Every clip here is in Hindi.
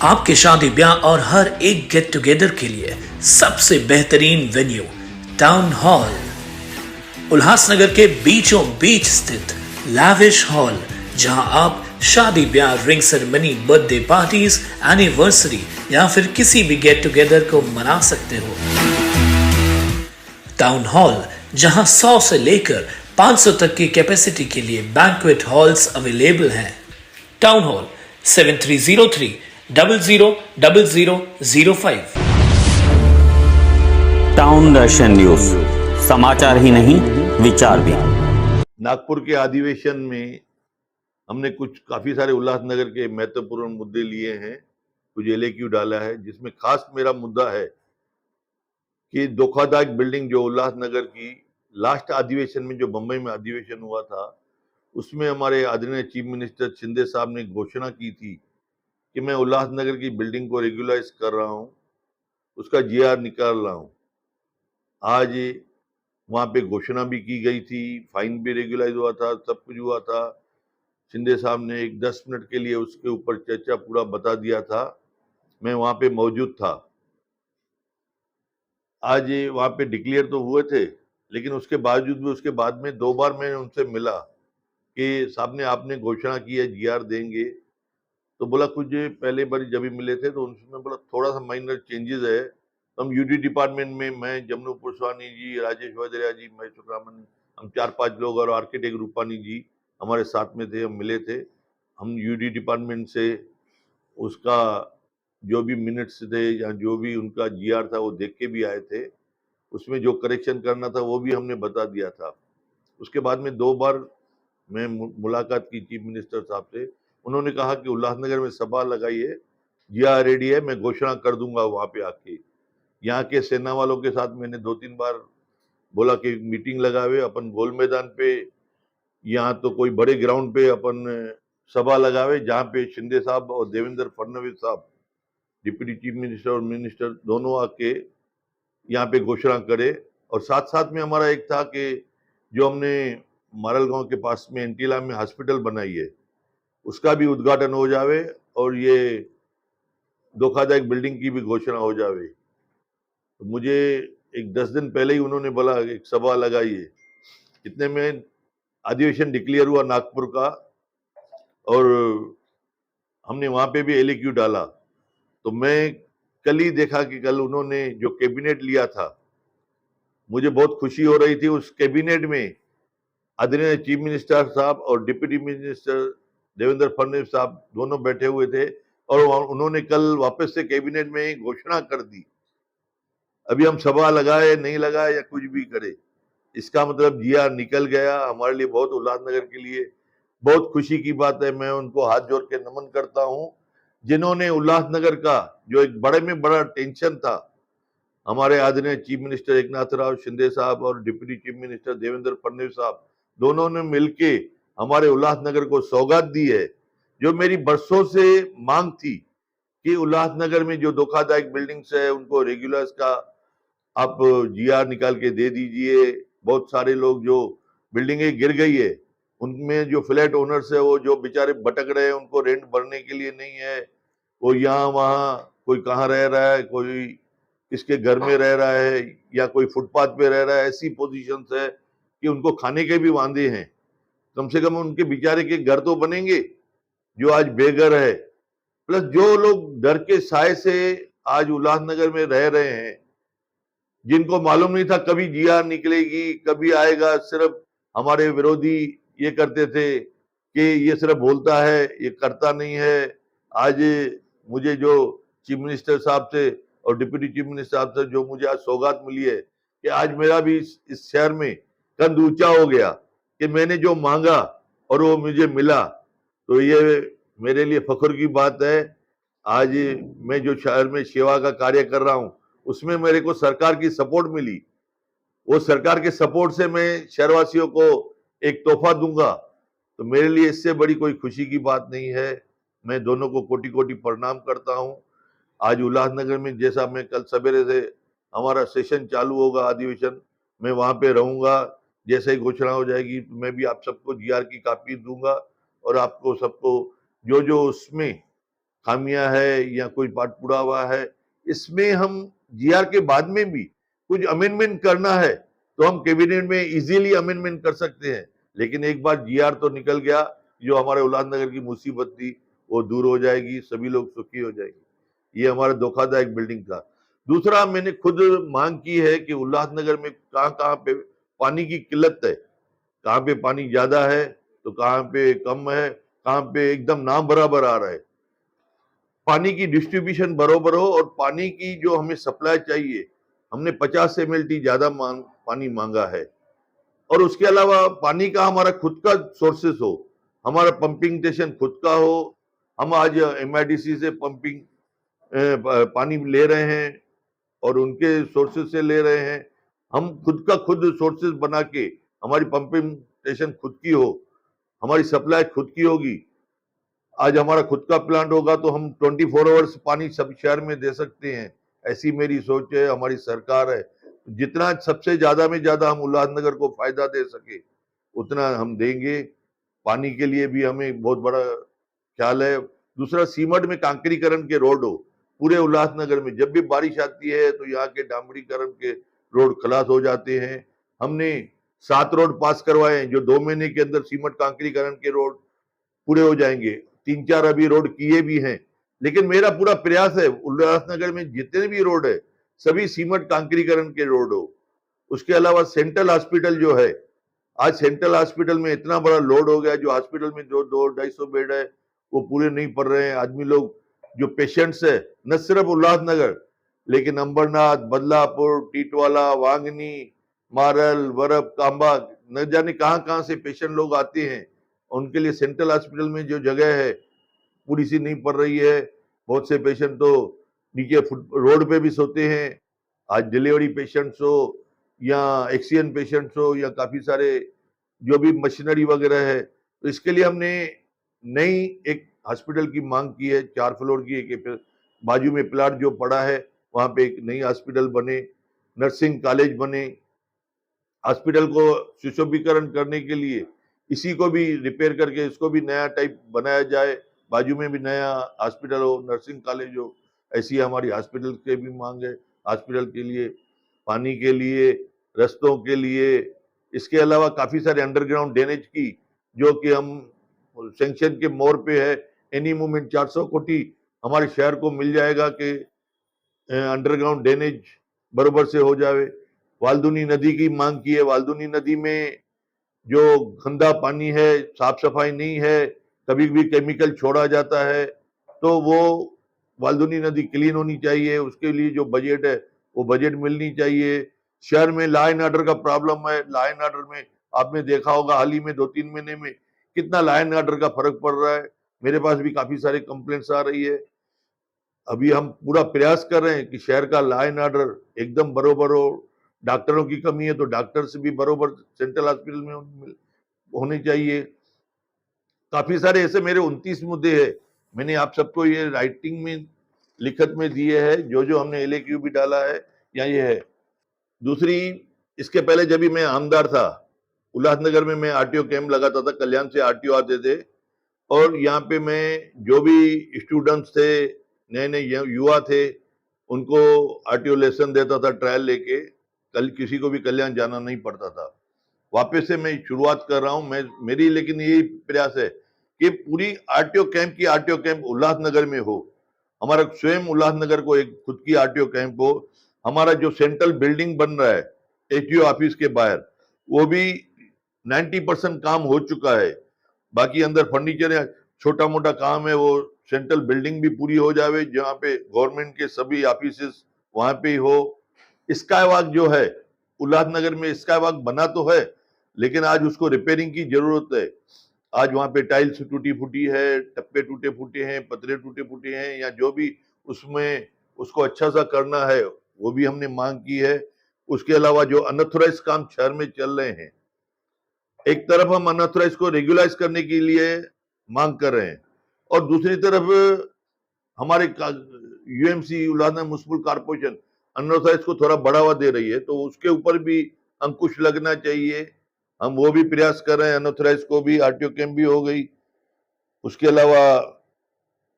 आपके शादी ब्याह और हर एक गेट टुगेदर के लिए सबसे बेहतरीन वेन्यू टाउन हॉल। उल्लासनगर के बीचों बीच स्थित लैविश हॉल, जहां आप शादी ब्याह, ring ceremony, birthday parties, anniversary या फिर किसी भी गेट टुगेदर को मना सकते हो। टाउन हॉल, जहां 100 से लेकर 500 तक की कैपेसिटी के लिए बैंक्वेट हॉल्स अवेलेबल हैं। Town hall 7303000005। टाउन दर्शन न्यूज, समाचार ही नहीं विचार भी। नागपुर के अधिवेशन में हमने काफी सारे उल्लासनगर के महत्वपूर्ण मुद्दे लिए हैं, कुछ एलएक्यू डाला है, जिसमें खास मेरा मुद्दा है कि धोखादायक बिल्डिंग जो उल्लासनगर की लास्ट अधिवेशन में, जो बंबई में अधिवेशन हुआ था, उसमें हमारे आदरणीय चीफ मिनिस्टर शिंदे साहब ने घोषणा की थी कि मैं उल्लासनगर की बिल्डिंग को रेगुलाइज कर रहा हूं, उसका जीआर निकाल रहा हूं। आज वहां पे घोषणा भी की गई थी, फाइन भी रेगुलाइज हुआ था, सब कुछ हुआ था। शिंदे साहब ने एक 10 मिनट के लिए उसके ऊपर चर्चा पूरा बता दिया था, मैं वहां पे मौजूद था। आज वहां पे डिक्लेयर तो हुए थे, लेकिन उसके बावजूद भी उसके बाद में 2 बार मैं उनसे मिला कि साहब ने आपने घोषणा की है जीआर देंगे, तो बोला कुछ पहले बार जब भी मिले थे तो उन्होंने बोला थोड़ा सा माइनर चेंजेस है। तो हम यूडी डिपार्टमेंट में मैं, जमनू पुरस्वानी जी, राजेश वजरिया जी, महेश सुब्रमण्यम, हम 4-5 लोग और आर्किटेक्ट रूपानी जी हमारे साथ में थे, हम मिले थे। हम यूडी डिपार्टमेंट से उसका जो भी मिनट्स थे या जो भी उनका जीआर था वो देख के भी आए थे, उसमें जो करेक्शन करना था वो भी हमने बता दिया था। उसके बाद में 2 बार मैं मुलाकात की चीफ मिनिस्टर साहब से, उन्होंने कहा कि उल्लासनगर में सभा लगाई है, जीआर रेडी है, मैं घोषणा कर दूंगा वहां पे आके। यहाँ के सेना वालों के साथ मैंने 2-3 बार बोला कि मीटिंग लगावे अपन गोल मैदान पे, यहाँ तो कोई बड़े ग्राउंड पे अपन सभा लगावे, जहाँ पे शिंदे साहब और देवेंद्र फडणवीस साहब, डिप्टी चीफ मिनिस्टर और मिनिस्टर दोनों आके यहाँ पे घोषणा करे। और साथ साथ में हमारा एक था कि जो हमने मारल गांव के पास में एंटीला में हॉस्पिटल बनाई है, उसका भी उद्घाटन हो जावे और ये धोखादायक बिल्डिंग की भी घोषणा हो जावे। तो मुझे एक 10 दिन पहले ही उन्होंने बोला एक सभा लगाइए। इतने में अधिवेशन डिक्लेयर हुआ नागपुर का, और हमने वहां पे भी एलएक्यू डाला। तो मैं कल ही देखा कि कल उन्होंने जो कैबिनेट लिया था, मुझे बहुत खुशी हो रही थी। उस कैबिनेट में आदरणीय चीफ मिनिस्टर साहब और डिप्टी मिनिस्टर देवेंद्र फडणवीस साहब दोनों बैठे हुए थे, और उन्होंने कल वापस से कैबिनेट में घोषणा कर दी। अभी हम सभा लगाए नहीं लगाए या कुछ भी करे, इसका मतलब जीआर निकल गया। हमारे लिए बहुत, उल्लासनगर के लिए बहुत खुशी की बात है। मैं उनको हाथ जोड़ के नमन करता हूं, जिन्होंने उल्लासनगर का जो एक बड़े में बड़ा टेंशन था, हमारे आदरणीय चीफ मिनिस्टर एकनाथ राव शिंदे साहब और deputy chief minister Devendra Fadnavis साहब दोनों ने मिलके हमारे उल्लासनगर को सौगात दी है। जो मेरी बरसों से मांग थी कि उल्लासनगर में जो धोखादायक बिल्डिंग्स है उनको रेगुलर्स का आप जीआर निकाल के दे दीजिए। बहुत सारे लोग जो बिल्डिंगें गिर गई है, उनमें जो फ्लैट ओनर्स है वो जो बेचारे भटक रहे हैं, उनको रेंट भरने के लिए नहीं है, वो यहाँ वहाँ, कोई कहाँ रह रहा है, कोई किसके घर में रह रहा है, या कोई फुटपाथ पे रह रहा है। ऐसी पोजीशंस है कि उनको खाने के भी वांदे हैं। कम से कम उनके बेचारे के घर तो बनेंगे जो आज बेघर है। प्लस जो लोग डर के साए से आज उल्लासनगर में रह रहे हैं, जिनको मालूम नहीं था कभी जीआर निकलेगी, कभी आएगा, सिर्फ हमारे विरोधी ये करते थे कि ये सिर्फ बोलता है, ये करता नहीं है। आज मुझे जो चीफ मिनिस्टर साहब से और डिप्टी चीफ मिनिस्टर साहब से जो मुझे आज सौगात मिली है कि आज मेरा भी इस शहर में कंध ऊंचा हो गया कि मैंने जो मांगा और वो मुझे मिला, तो ये मेरे लिए फख्र की बात है। आज मैं जो शहर में सेवा का कार्य कर रहा हूँ, उसमें मेरे को सरकार की सपोर्ट मिली। वो सरकार के सपोर्ट से मैं शहरवासियों को एक तोहफा दूंगा, तो मेरे लिए इससे बड़ी कोई खुशी की बात नहीं है। मैं दोनों को कोटि कोटि प्रणाम करता हूं। आज उल्लासनगर में, जैसा मैं कल सवेरे से हमारा सेशन चालू होगा अधिवेशन, मैं वहां पे रहूंगा। जैसे ही घोषणा हो जाएगी तो मैं भी आप सबको जीआर की कॉपी दूंगा, और आपको सबको जो जो उसमें खामियां है या कोई पार्ट पूरा हुआ है, इसमें हम जीआर के बाद में भी कुछ अमेंडमेंट करना है तो हम कैबिनेट में इजीली अमेंडमेंट कर सकते हैं। लेकिन एक बार जीआर तो निकल गया, जो हमारे उल्लासनगर की मुसीबत थी वो दूर हो जाएगी, सभी लोग सुखी हो जाएंगे। ये हमारा धोखादायक बिल्डिंग था। दूसरा, मैंने खुद मांग की है कि उल्लासनगर में कहाँ कहाँ पे पानी की किल्लत है, कहाँ पे पानी ज्यादा है तो कहाँ पे कम है, कहाँ पे एकदम नाम बराबर आ रहा है। पानी की डिस्ट्रीब्यूशन बरोबर हो और पानी की जो हमें सप्लाई चाहिए, हमने 50 एमएलटी ज्यादा पानी मांगा है। और उसके अलावा पानी का हमारा खुद का सोर्सेस हो, हमारा पंपिंग स्टेशन खुद का हो। हम आज एमआईडीसी से पंपिंग पानी ले रहे हैं और उनके सोर्सेज से ले रहे हैं। हम खुद का खुद सोर्सेज बना के, हमारी पंपिंग स्टेशन खुद की हो, हमारी सप्लाई खुद की होगी। आज हमारा खुद का प्लांट होगा तो हम 24 आवर्स पानी सब शहर में दे सकते हैं। ऐसी मेरी सोच है, हमारी सरकार है। जितना सबसे ज्यादा में ज्यादा हम उल्लासनगर को फायदा दे सके उतना हम देंगे। पानी के लिए भी हमें बहुत बड़ा ख्याल है। दूसरा, सीमेंट में कांकरीकरण के रोड हो पूरे उल्लासनगर में। जब भी बारिश आती है तो यहाँ के डामरीकरण के रोड खलास हो जाते हैं। हमने 7 रोड पास करवाए हैं, जो 2 महीने के अंदर सीमेंट कांकरीकरण के रोड पूरे हो जाएंगे। 3-4 अभी रोड किए भी हैं। लेकिन मेरा पूरा प्रयास है उल्लासनगर में जितने भी रोड है सभी सीमेंट कांकरीकरण के रोड हो। उसके अलावा सेंट्रल हॉस्पिटल जो है, आज सेंट्रल हॉस्पिटल में इतना बड़ा लोड हो गया, जो हॉस्पिटल में जो 200-250 बेड है वो पूरे नहीं पड़ रहे हैं। आदमी लोग जो पेशेंट्स है, न सिर्फ उल्लासनगर लेकिन अंबरनाथ, बदलापुर, टीटवाला, वांगनी, मारल, वरप, कांबा, न जाने कहां कहां से पेशेंट लोग आते हैं। उनके लिए सेंट्रल हॉस्पिटल में जो जगह है पूरी सी नहीं पड़ रही है। बहुत से पेशेंट तो नीचे रोड पे भी सोते हैं। आज डिलीवरी पेशेंट्स हो या एक्सीडेंट पेशेंट्स हो या काफी सारे जो भी मशीनरी वगैरह है, तो इसके लिए हमने नई एक हॉस्पिटल की मांग की है। 4 फ्लोर की एक बाजू में प्लाट जो पड़ा है वहां पे एक नई हॉस्पिटल बने, नर्सिंग कॉलेज बने। हॉस्पिटल को सुशोभीकरण करने के लिए इसी को भी रिपेयर करके इसको भी नया टाइप बनाया जाए, बाजू में भी नया हॉस्पिटल हो, नर्सिंग कॉलेज हो। ऐसी हमारी हॉस्पिटल के भी मांग है। हॉस्पिटल के लिए, पानी के लिए, रस्तों के लिए, इसके अलावा काफी सारे अंडरग्राउंड ड्रेनेज की जो कि हम सैंक्शन के मोड़ पे है। एनी मोमेंट 400 कोटी हमारे शहर को मिल जाएगा कि अंडरग्राउंड ड्रेनेज बरोबर से हो जाए। वाल्दुनी नदी की मांग की है। वाल्दुनी नदी में जो गंदा पानी है, साफ सफाई नहीं है, कभी भी केमिकल छोड़ा जाता है, तो वो वाल्दुनी नदी क्लीन होनी चाहिए। उसके लिए जो बजट है वो बजट मिलनी चाहिए। शहर में लॉ एंड ऑर्डर का प्रॉब्लम है। लॉ एंड ऑर्डर में आपने देखा होगा हाल ही में 2-3 महीने में कितना लॉ एंड ऑर्डर का फर्क पड़ रहा है। मेरे पास भी काफी सारे कंप्लेंट्स आ रही है। अभी हम पूरा प्रयास कर रहे हैं कि शहर का लॉ एंड ऑर्डर एकदम बरोबर हो। डॉक्टरों की कमी है तो डॉक्टर्स भी बरोबर सेंट्रल हॉस्पिटल में होने चाहिए। काफी सारे ऐसे मेरे 29 मुद्दे हैं। मैंने आप सबको ये राइटिंग में, लिखत में दिए है, जो जो हमने LAQ भी डाला है या ये है। दूसरी, इसके पहले जब भी मैं आमदार था, उल्लासनगर में मैं आरटीओ कैंप लगाता था। कल्याण से आरटीओ आते थे और यहाँ पे मैं जो भी स्टूडेंट्स थे, नए नए युवा थे, उनको आरटीओ लेसन देता था ट्रायल लेके। कल किसी को भी कल्याण जाना नहीं पड़ता था। वापस से मैं शुरुआत कर रहा हूं। मेरी लेकिन यही प्रयास है कि पूरी आरटीओ कैंप उल्लासनगर में हो। हमारा स्वयं उल्लासनगर को एक खुद की आरटीओ कैंप हो। हमारा जो सेंट्रल बिल्डिंग बन रहा है एचडीओ ऑफिस के बाहर, वो भी 90% काम हो चुका है। बाकी अंदर फर्नीचर या छोटा मोटा काम है, वो सेंट्रल बिल्डिंग भी पूरी हो जावे, जहाँ पे गवर्नमेंट के सभी ऑफिस वहां पे ही हो। स्काई वॉक जो है उल्लासनगर में, स्काई वॉक बना तो है लेकिन आज उसको रिपेयरिंग की जरूरत है। आज वहां पे टाइल्स टूटी फूटी है, टप्पे टूटे फूटे हैं, पतरे टूटे फूटे हैं, या जो भी उसमें उसको अच्छा सा करना है वो भी हमने मांग की है। उसके अलावा जो अनऑथराइज काम शहर में चल रहे हैं, एक तरफ हम अनऑथराइज को रेगुलाइज करने के लिए मांग कर रहे हैं और दूसरी तरफ हमारे UMC, Ulhasnagar municipal corporation, unauthorised को थोड़ा बढ़ावा दे रही है, तो उसके ऊपर भी अंकुश लगना चाहिए। हम वो भी प्रयास कर रहे हैं। अनऑथराइज को भी आरटीओ कैंप भी हो गई। उसके अलावा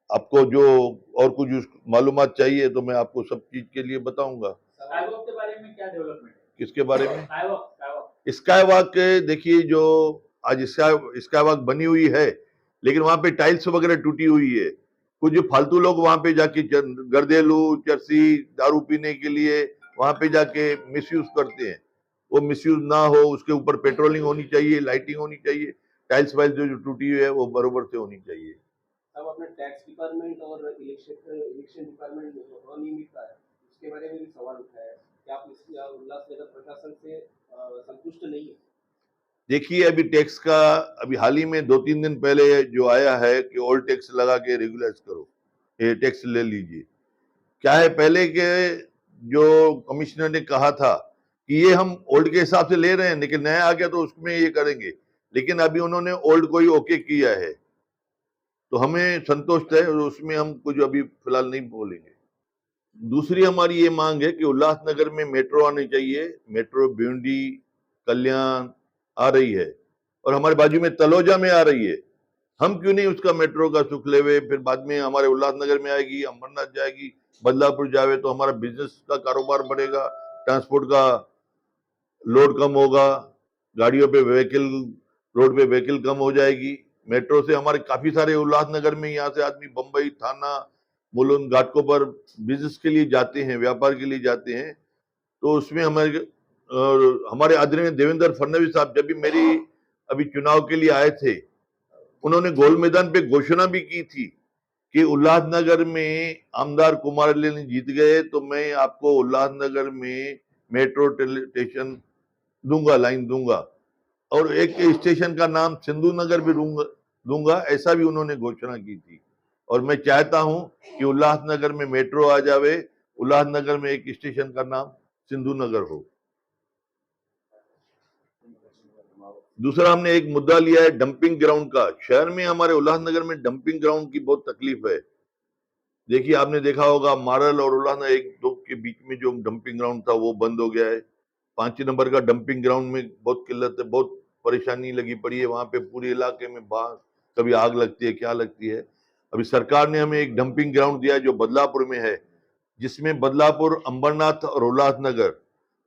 आपको जो और कुछ मालूमात चाहिए तो मैं आपको सब चीज के लिए बताऊंगा। स्काईवॉक के बारे में क्या डेवलपमेंट है? किसके बारे में? स्काईवॉक स्काई वॉक देखिए, जो आज स्काई वॉक बनी हुई है, लेकिन वहां पे टाइल्स वगैरह टूटी हुई है। कुछ फालतू लोग वहां पे जाके गर्देलू चरसी दारू पीने के लिए वहां पे जाके मिसयूज करते हैं। वो मिसयूज ना हो, उसके ऊपर पेट्रोलिंग होनी चाहिए, लाइटिंग होनी चाहिए। टाइल्स वाइल्स जो टूटी हुई है वो बरोबर से होनी चाहिए। अब अपने टैक्स डिपार्टमेंट और इलेक्शन डिपार्टमेंट अनियमित है, इसके बारे में भी सवाल उठाया है। क्या आप इस उल्लासनगर प्रशासन से संतुष्ट नहीं है? देखिए, अभी टैक्स का अभी हाल ही में 2-3 दिन पहले जो आया है कि ओल्ड टैक्स लगा के रेगुलाइज करो, ये टैक्स ले लीजिए। क्या है, पहले के जो कमिश्नर ने कहा था कि ये हम ओल्ड के हिसाब से ले रहे हैं, लेकिन नया आ गया तो उसमें ये करेंगे, लेकिन अभी उन्होंने ओल्ड को ही ओके किया है, तो हमें संतोष है और उसमें हम कुछ अभी फिलहाल नहीं बोलेंगे। दूसरी हमारी ये मांग है कि उल्लासनगर में मेट्रो आनी चाहिए। मेट्रो भिवंडी, कल्याण आ रही है और हमारे बाजू में तलोजा में आ रही है। हम क्यों नहीं उसका मेट्रो का सुख लेवे? फिर बाद में हमारे उल्लासनगर में आएगी, अमरनाथ जाएगी, बदलापुर जावे, तो हमारा बिजनेस का कारोबार बढ़ेगा, ट्रांसपोर्ट का लोड कम होगा, गाड़ियों पे व्हीकल, रोड पे व्हीकल कम हो जाएगी। मेट्रो से हमारे काफी सारे उल्लासनगर में यहाँ से आदमी बंबई, थाना, मुलुंड, घाटकोपर बिजनेस के लिए जाते हैं, व्यापार के लिए जाते हैं। तो उसमें हमारे आदरणीय देवेंद्र फडणवीस साहब जब भी मेरी अभी चुनाव के लिए आए थे, उन्होंने गोल मैदान पे घोषणा भी की थी कि उल्लासनगर में आमदार कुमार ने जीत गए तो मैं आपको उल्लासनगर में मेट्रो स्टेशन दूंगा, लाइन दूंगा, और एक स्टेशन का नाम सिंधु नगर भी दूंगा, ऐसा भी उन्होंने घोषणा की थी। और मैं चाहता हूं कि उल्लासनगर में मेट्रो आ जावे, उल्लासनगर में एक स्टेशन का नाम सिंधु नगर हो। दूसरा, हमने एक मुद्दा लिया है डंपिंग ग्राउंड का। शहर में, हमारे उल्लासनगर में डंपिंग ग्राउंड की बहुत तकलीफ है। देखिए, आपने देखा होगा मारल और उल्लासनगर 1-2 के बीच में जो डंपिंग ग्राउंड था वो बंद हो गया है। 5 नंबर का डंपिंग ग्राउंड में बहुत किल्लत है, बहुत परेशानी लगी पड़ी है। वहां पे पूरे इलाके में कभी आग लगती है, क्या लगती है। अभी सरकार ने हमें एक डंपिंग ग्राउंड दिया है जो बदलापुर में है, जिसमें बदलापुर, अंबरनाथ और उल्लासनगर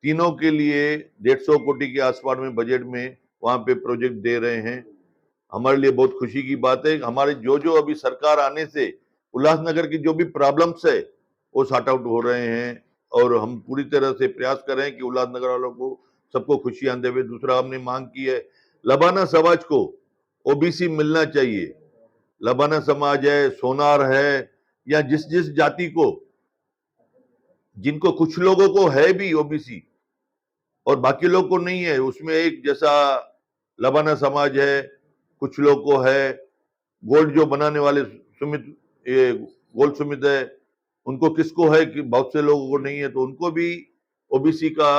तीनों के लिए 150 कोटी के आसपास में बजट में वहां पे प्रोजेक्ट दे रहे हैं। हमारे लिए बहुत खुशी की बात है। हमारे जो अभी सरकार आने से उल्लासनगर की जो भी प्रॉब्लम्स है वो सॉर्ट आउट हो रहे हैं, और हम पूरी तरह से प्रयास कर रहे हैं कि उल्लासनगर वालों को सबको खुशियां देवे। दूसरा, हमने मांग की है लबाना समाज को ओबीसी मिलना चाहिए। लबाना समाज है, सोनार है, या जिस जाति को, जिनको कुछ लोगों को है भी ओबीसी और बाकी लोग को नहीं है, उसमें एक जैसा लबाना समाज है, कुछ लोग को है। गोल्ड जो बनाने वाले सुमित, ये गोल्ड सुमित है, उनको किसको है कि बहुत से लोगों को नहीं है, तो उनको भी ओबीसी का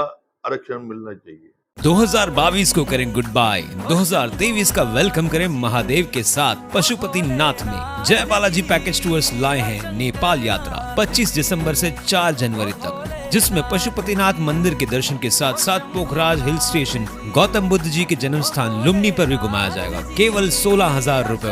आरक्षण मिलना चाहिए। 2022 को करें गुड बाय, 2023 का वेलकम करें महादेव के साथ। पशुपति नाथ में जय बालाजी पैकेज टूर्स लाए हैं नेपाल यात्रा 25 दिसंबर से 4 जनवरी तक, जिसमें पशुपतिनाथ मंदिर के दर्शन के साथ साथ पोखराज हिल स्टेशन, गौतम बुद्ध जी के जन्म स्थान लुम्बिनी पर भी घुमाया जाएगा, केवल 16,000 रुपए।